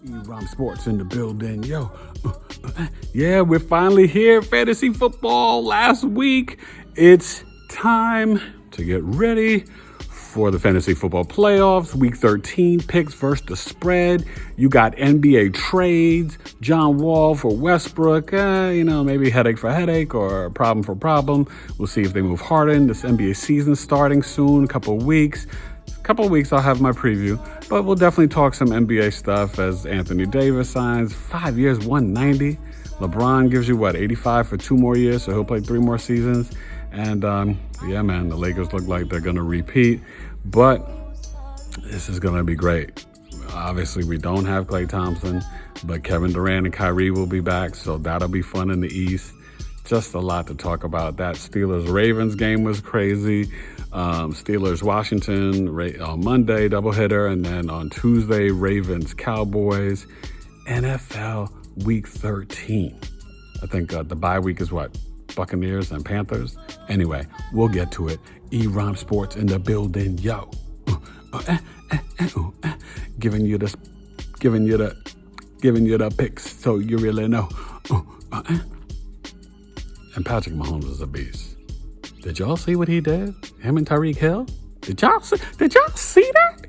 E-Rom Sports in the building. Yo. Yeah, we're finally here. Fantasy football last week. It's time to get ready for the fantasy football playoffs. Week 13 picks versus the spread. You got NBA trades. John Wall for Westbrook. Maybe headache for headache or problem for problem. We'll see if they move Harden. This NBA season starting soon, a couple of weeks. I'll have my preview, but we'll definitely talk some NBA stuff as Anthony Davis signs 5 years, 190. LeBron gives you 85 for 2 more years, so he'll play 3 more seasons. And the Lakers look like they're going to repeat, but this is going to be great. Obviously, we don't have Klay Thompson, but Kevin Durant and Kyrie will be back, so that'll be fun in the East. Just a lot to talk about. That Steelers-Ravens game was crazy. Steelers-Washington on Monday, doubleheader, and then on Tuesday, Ravens-Cowboys. NFL Week 13. I think the bye week is what? Buccaneers and Panthers? Anyway, we'll get to it. E-Rom Sports in the building, yo. Giving you the picks so you really know. And Patrick Mahomes is a beast. Did y'all see what he did? Him and Tyreek Hill? Did y'all see that?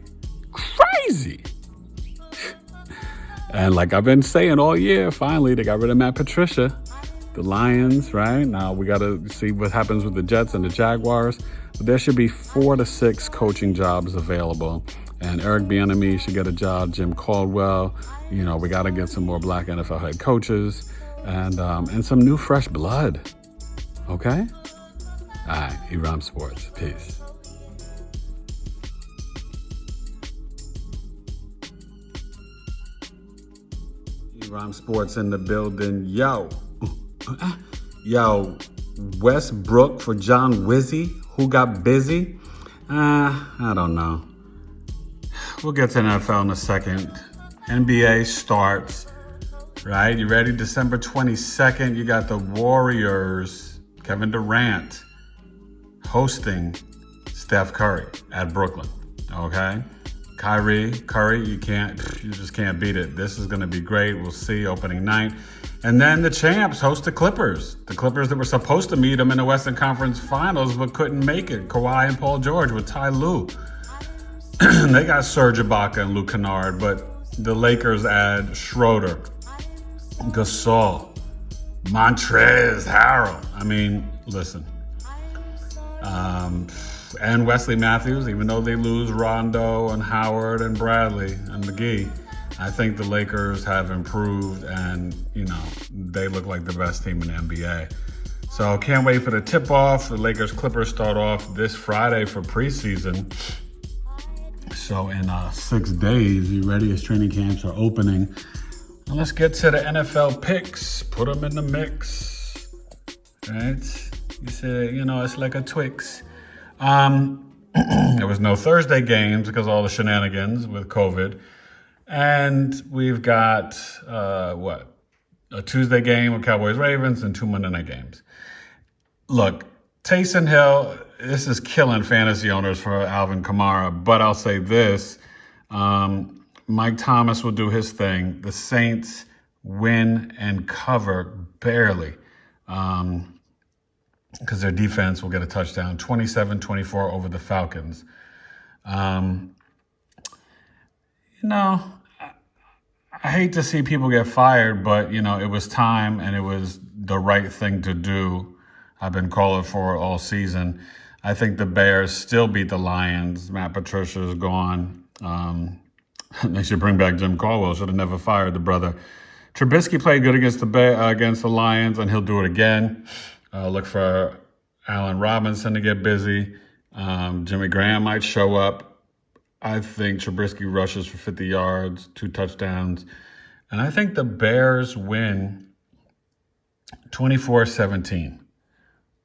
Crazy. And like I've been saying all year, finally they got rid of Matt Patricia. The Lions, right? Now we got to see what happens with the Jets and the Jaguars. But there should be 4 to 6 coaching jobs available. And Eric Bieniemy should get a job. Jim Caldwell. We got to get some more black NFL head coaches and some new fresh blood. Okay? All right, E-Rom Sports. Peace. E-Rom Sports in the building. Yo. Westbrook for John Wizzy. Who got busy? I don't know. We'll get to NFL in a second. NBA starts, right? You ready? December 22nd, you got the Warriors, Kevin Durant, hosting Steph Curry at Brooklyn, okay? Curry, you just can't beat it. This is going to be great. We'll see opening night. And then the champs host the Clippers. The Clippers that were supposed to meet them in the Western Conference Finals but couldn't make it. Kawhi and Paul George with Ty Lue. They got Serge Ibaka and Luke Kennard, but the Lakers add Schroeder, Gasol, Montrezl Harrell. I mean, listen. And Wesley Matthews, even though they lose Rondo and Howard and Bradley and McGee, I think the Lakers have improved and, they look like the best team in the NBA. So can't wait for the tip-off. The Lakers-Clippers start off this Friday for preseason. So in 6 days, you ready as training camps are opening. Now let's get to the NFL picks. Put them in the mix. Right? You say, it's like a Twix. There was no Thursday games because of all the shenanigans with COVID. And we've got, a Tuesday game with Cowboys-Ravens and 2 Monday night games. Look, Taysom Hill, this is killing fantasy owners for Alvin Kamara, but I'll say this. Mike Thomas will do his thing. The Saints win and cover barely because their defense will get a touchdown, 27-24 over the Falcons. I hate to see people get fired, but, it was time and it was the right thing to do. I've been calling for it all season. I think the Bears still beat the Lions. Matt Patricia is gone. They should bring back Jim Caldwell. Should have never fired the brother. Trubisky played good against the Lions, and he'll do it again. Look for Allen Robinson to get busy. Jimmy Graham might show up. I think Trubisky rushes for 50 yards, 2 touchdowns. And I think the Bears win 24-17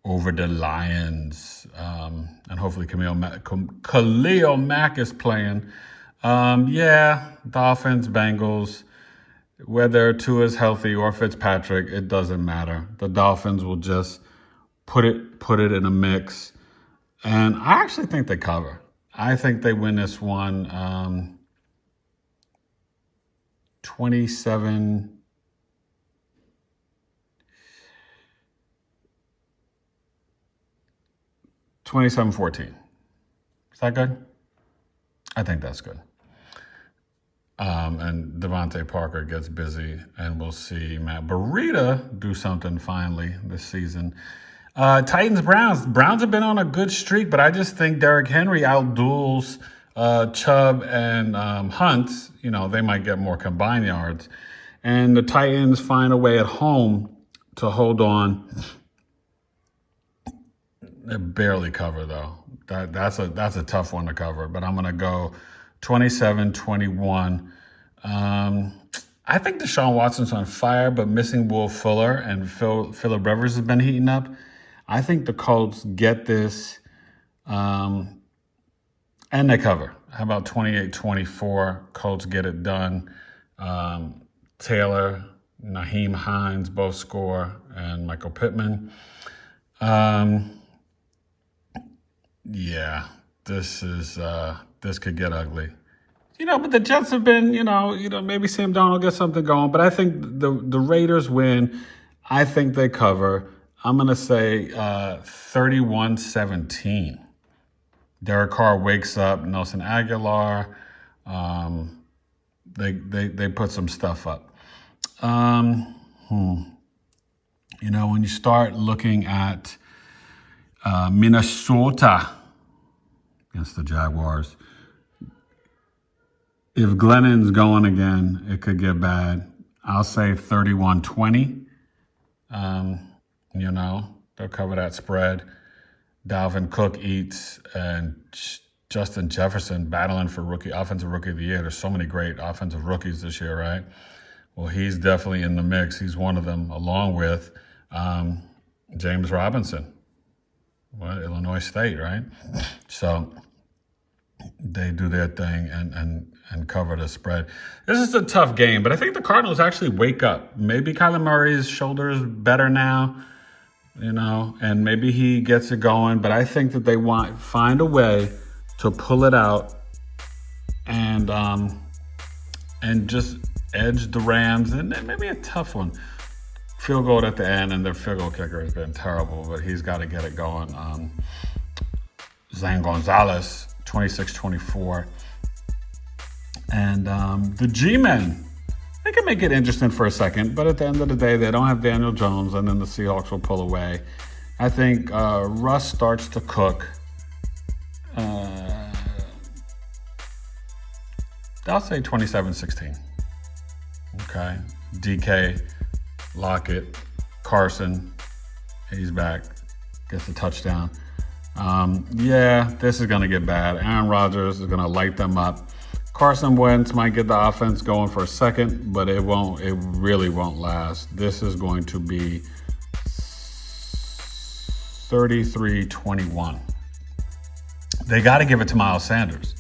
over the Lions. And hopefully Khalil Mack is playing. Dolphins, Bengals. Whether Tua is healthy or Fitzpatrick, it doesn't matter. The Dolphins will just put it in a mix. And I actually think they cover. I think they win this one 27. 27-14. Is that good? I think that's good. And Devontae Parker gets busy, and we'll see Matt Breida do something finally this season. Titans, Browns. Browns have been on a good streak, but I just think Derrick Henry outduels Chubb and Hunt. They might get more combined yards. And the Titans find a way at home to hold on. They barely cover, though. That's a tough one to cover, but I'm going to go 27-21. I think Deshaun Watson's on fire, but missing Will Fuller and Phillip Rivers has been heating up. I think the Colts get this, and they cover. How about 28-24? Colts get it done. Taylor, Nyheim Hines both score, and Michael Pittman. Yeah, this could get ugly. But the Jets have been, maybe Sam Darnold gets something going. But I think the Raiders win. I think they cover. I'm going to say 31-17. Derek Carr wakes up. Nelson Aguilar. They put some stuff up. When you start looking at Minnesota against the Jaguars, if Glennon's going again, it could get bad. I'll say 31-20. They'll cover that spread. Dalvin Cook eats, and Justin Jefferson battling for offensive rookie of the year. There's so many great offensive rookies this year, right? Well, he's definitely in the mix. He's one of them, along with James Robinson. Illinois State, right? So they do their thing and cover the spread. This is a tough game, but I think the Cardinals actually wake up. Maybe Kyler Murray's shoulder is better now, and maybe he gets it going. But I think that they find a way to pull it out and just edge the Rams, and maybe a tough one. Field goal at the end, and their field goal kicker has been terrible, but he's got to get it going. Zane Gonzalez, 26-24. And the G-Men, they can make it interesting for a second, but at the end of the day, they don't have Daniel Jones, and then the Seahawks will pull away. I think Russ starts to cook. I'll say 27-16. Okay. DK, Lockett, Carson, he's back, gets a touchdown. This is going to get bad. Aaron Rodgers is going to light them up. Carson Wentz might get the offense going for a second, but it really won't last. This is going to be 33-21. They got to give it to Miles Sanders.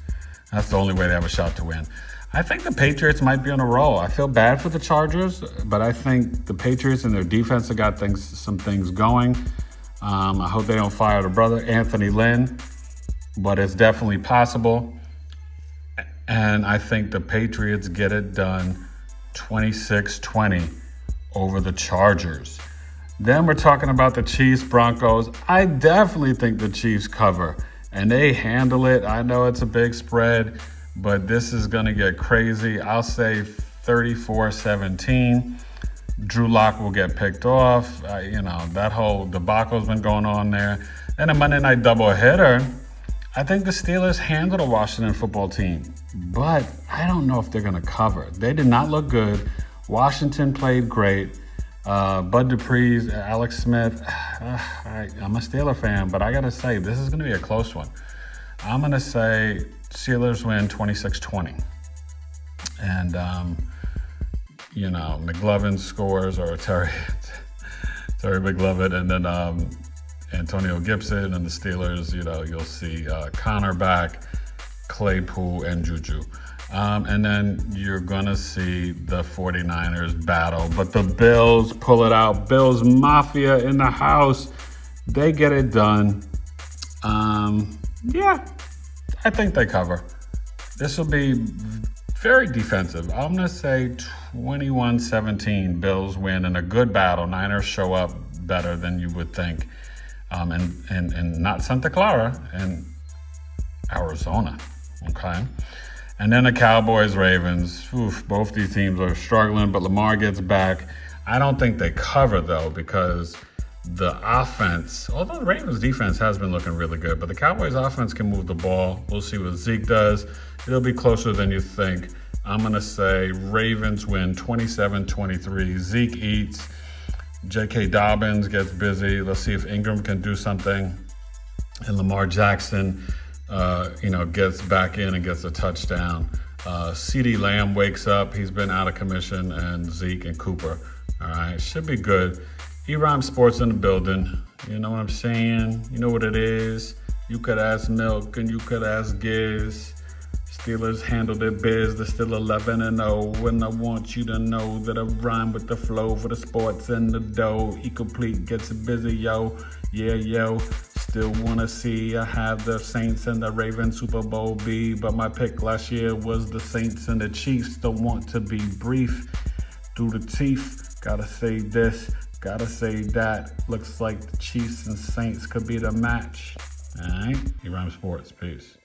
That's the only way they have a shot to win. I think the Patriots might be on a roll. I feel bad for the Chargers, but I think the Patriots and their defense have got some things going. I hope they don't fire their brother, Anthony Lynn, but it's definitely possible. And I think the Patriots get it done 26-20 over the Chargers. Then we're talking about the Chiefs, Broncos. I definitely think the Chiefs cover, and they handle it. I know it's a big spread, but this is going to get crazy. I'll say 34-17. Drew Lock will get picked off. That whole debacle's been going on there. And a Monday night doubleheader, I think the Steelers handle the Washington football team, but I don't know if they're going to cover. They did not look good. Washington played great. Bud Dupree's, Alex Smith. I'm a Steeler fan, but I got to say, this is going to be a close one. I'm going to say Steelers win 26-20. And, McLovin scores, or Terry McLovin, and then Antonio Gibson, and the Steelers, you'll see Connor back, Claypool, and Juju. And then you're going to see the 49ers battle. But the Bills pull it out. Bills Mafia in the house. They get it done. I think they cover. This will be very defensive. I'm going to say 21-17. Bills win in a good battle. Niners show up better than you would think. And not Santa Clara, and Arizona. Okay. And then the Cowboys-Ravens. Both these teams are struggling, but Lamar gets back. I don't think they cover, though, because the offense, although the Ravens defense has been looking really good, but the Cowboys offense can move the ball. We'll see what Zeke does. It'll be closer than you think. I'm going to say Ravens win 27-23. Zeke eats. J.K. Dobbins gets busy. Let's see if Ingram can do something. And Lamar Jackson, gets back in and gets a touchdown. CeeDee Lamb wakes up. He's been out of commission. And Zeke and Cooper. All right, should be good. E-Rhyme Sports in the building. You know what I'm saying? You know what it is. You could ask Milk and you could ask Giz. Steelers handle their biz. They're still 11-0. And I want you to know that I rhyme with the flow for the sports and the dough. E-Complete gets busy, yo. Yeah, yo. Still want to see I have the Saints and the Ravens Super Bowl B. But my pick last year was the Saints and the Chiefs. Don't want to be brief. Through the teeth. Gotta say this. Gotta say that. Looks like the Chiefs and Saints could be the match. All right. E-Rhyme Sports. Peace.